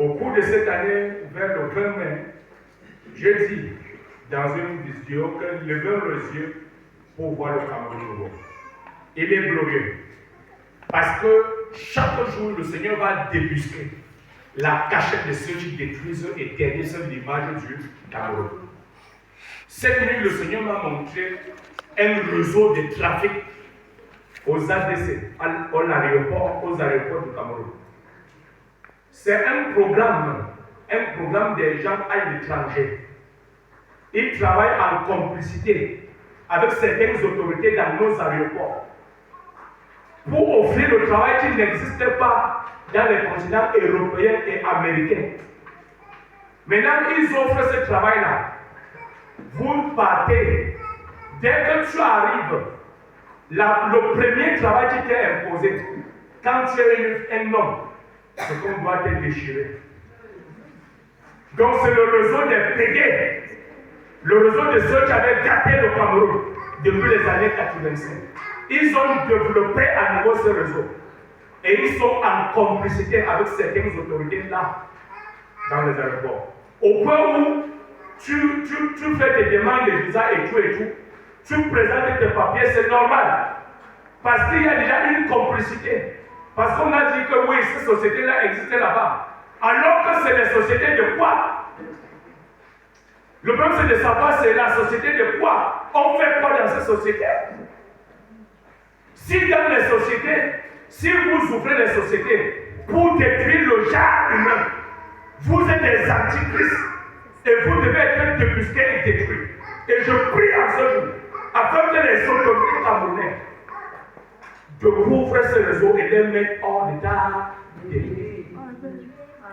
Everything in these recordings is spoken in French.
Au cours de cette année, vers le 20 mai, j'ai dit dans une vidéo que levez les yeux pour voir le Cameroun nouveau. Il est glorieux. Parce que chaque jour, le Seigneur va débusquer la cachette de ceux qui détruisent et ternissent l'image du Cameroun. Cette nuit, le Seigneur m'a montré un réseau de trafic aux ADC, aux aéroports du Cameroun. C'est un programme des gens à l'étranger. Ils travaillent en complicité avec certaines autorités dans nos aéroports pour offrir le travail qui n'existe pas dans les continents européens et américains. Maintenant, ils offrent ce travail-là. Vous partez. Dès que tu arrives, le premier travail qui t'est imposé, quand tu es un homme, c'est qu'on doit te déchirer. Donc c'est le réseau des pédés, le réseau de ceux qui avaient gâté le Cameroun depuis les années 85. Ils ont développé à nouveau ce réseau. Et ils sont en complicité avec certaines autorités là, dans les aéroports. Au point où tu fais tes demandes de visa et tout, tu présentes tes papiers, c'est normal. Parce qu'il y a déjà une complicité. Parce qu'on a dit que oui, ces sociétés-là existaient là-bas. Alors que c'est les sociétés de quoi? Le problème c'est de savoir c'est la société de quoi? On fait quoi dans ces sociétés? Si dans les sociétés, si vous ouvrez les sociétés pour détruire le genre humain, vous êtes des antichrists et vous devez être débusqués et détruits. Et je prie en ce jour, afin que les autorités camerounaises découvrent ce réseau et les mettent hors d'état d'élite.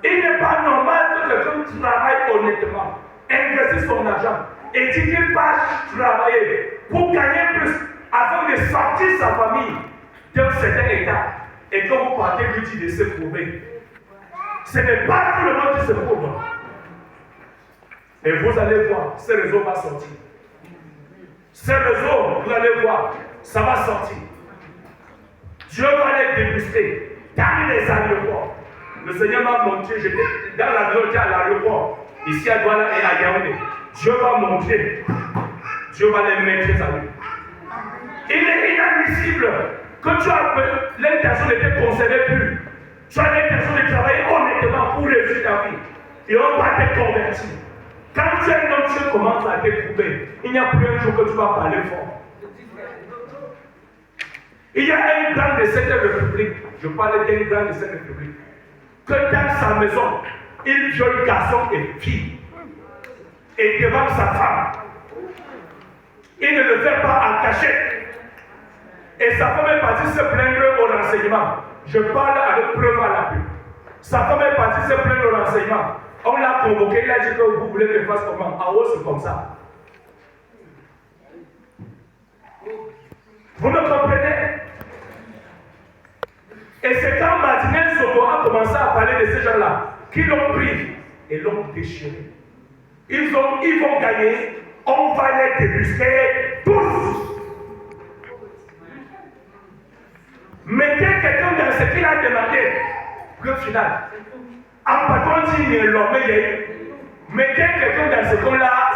Il n'est pas normal que quelqu'un travaille honnêtement, investisse son argent et dit qu'il va travailler pour gagner plus afin de sortir sa famille d'un certain état et que vous partez lui dire de se prouver. Ce n'est pas tout le monde qui se prouve. Et vous allez voir, ce réseau va sortir. Ce réseau, vous allez voir, ça va sortir. Dieu va les débusquer dans les aéroports. Le Seigneur m'a montré, j'étais dans l'avion, à l'aéroport, ici à Douala et à Yaoundé. Dieu va montrer, Dieu va les mettre à lui. Il est inadmissible que tu as l'intention de te conserver plus. Tu as l'intention de travailler honnêtement pour réussir ta vie. Et on va te convertir. Quand tu es un homme, tu commences à t'éprouver. Il n'y a plus un jour que tu vas parler fort. Il y a un grand de cette république, je parle d'un grand de cette république, que dans sa maison, il viole garçon et fille. Et devant sa femme. Il ne le fait pas en cachette. Et sa femme est partie se plaindre au renseignement. Je parle avec preuve à l'appui. Sa femme est partie se plaindre au renseignement. On l'a convoqué, il a dit que vous voulez que je fasse comment? En haut, c'est comme ça. Vous me comprenez? Et c'est quand Martinez Soto a commencé à parler de ces gens-là qui l'ont pris et l'ont déchiré. Ils vont gagner, on va les débusquer tous. Mettez quelqu'un dans ce qu'il a demandé. Le final. En patron dit l'homme est. Mettez quelqu'un dans ce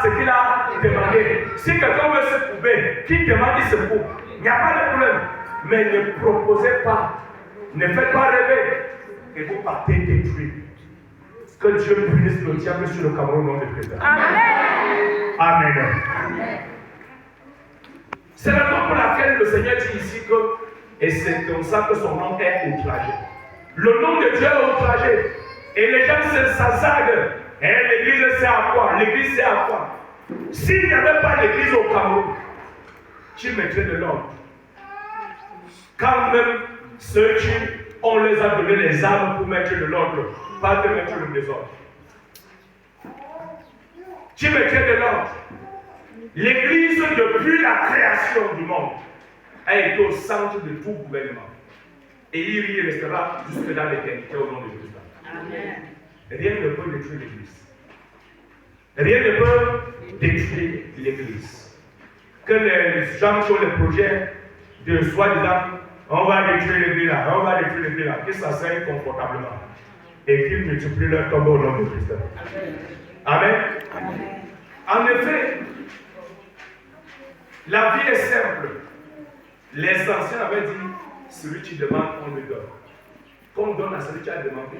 qu'il a demandé. Si quelqu'un veut se prouver, qui demande, il se prouve. Il n'y a pas de problème. Mais ne proposez pas. Ne faites pas rêver. Et vous partez détruits. Que Dieu punisse le diable sur le Cameroun au nom de Président. Amen. Amen. Amen. C'est la raison pour laquelle le Seigneur dit ici que, et c'est comme ça que son nom est outragé. Le nom de Dieu est outragé. Et les gens s'assagent. Et l'église c'est à quoi? L'église c'est à quoi? S'il n'y avait pas l'église au Cameroun, tu mettrais de l'ordre. Quand même ceux qui on les a donné les armes pour mettre de l'ordre, pas de mettre le désordre. Tu mettrais de l'ordre. L'église depuis la création du monde a été au centre de tout gouvernement. Et il y restera jusque dans l'éternité au nom de Jésus. Amen. Rien ne peut détruire l'église. Rien ne peut détruire l'église. Que les gens qui ont les projets de soi-disant, on va détruire l'église là, on va détruire l'église là, qu'ils s'asseyent confortablement. et qu'il multiplie leur tombeau au nom de Christ. Amen. En effet, la vie est simple. Les anciens avaient dit, celui qui demande, on lui donne. Qu'on donne à celui qui a demandé.